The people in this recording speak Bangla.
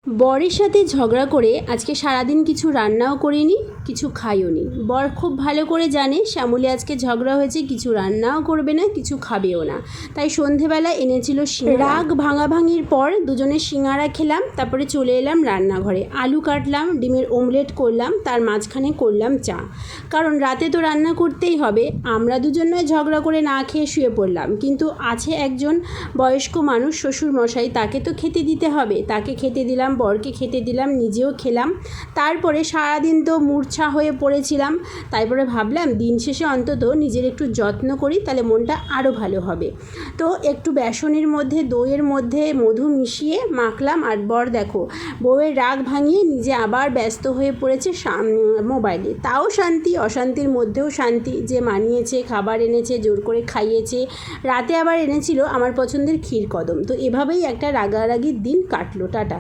বরের সাথে ঝগড়া করে আজকে সারাদিন কিছু রান্নাও করিনি, কিছু খাইওনি। বর খুব ভালো করে জানে শ্যামলী আজকে ঝগড়া হয়েছে, কিছু রান্নাও করবে না, কিছু খাবেও না। তাই সন্ধেবেলা এনেছিল সিঙ্গারা। রাগ ভাঙাভাঙির পর দুজনে সিঙ্গারা খেলাম, তারপরে চলে এলাম রান্নাঘরে। আলু কাটলাম, ডিমের অমলেট করলাম, তার মাঝখানে করলাম চা। কারণ রাতে তো রান্না করতেই হবে। আমরা দুজন নয় ঝগড়া করে না খেয়ে শুয়ে পড়লাম, কিন্তু আছে একজন বয়স্ক মানুষ, শ্বশুর মশাই, তাকে তো খেতে দিতে হবে। তাকে খেতে দিলাম, বরকে খেতে দিলাম, নিজেও খেলাম। তারপরে সারাদিন তো মূর্ছা হয়ে পড়েছিলাম। তারপরে ভাবলাম দিন শেষে অন্তত নিজের একটু যত্ন করি, তাহলে মনটা আরও ভালো হবে। তো একটু বেসনের মধ্যে দইয়ের মধ্যে মধু মিশিয়ে মাখলাম। আর বর দেখো বউয়ের রাগ ভাঙিয়ে নিজে আবার ব্যস্ত হয়ে পড়েছে মোবাইলে। তাও শান্তি, অশান্তির মধ্যেও শান্তি যে মানিয়েছে, খাবার এনেছে, জোর করে খাইয়েছে। রাতে আবার এনেছিল আমার পছন্দের ক্ষীর কদম। তো এভাবেই একটা রাগারাগির দিন কাটলো। টাটা।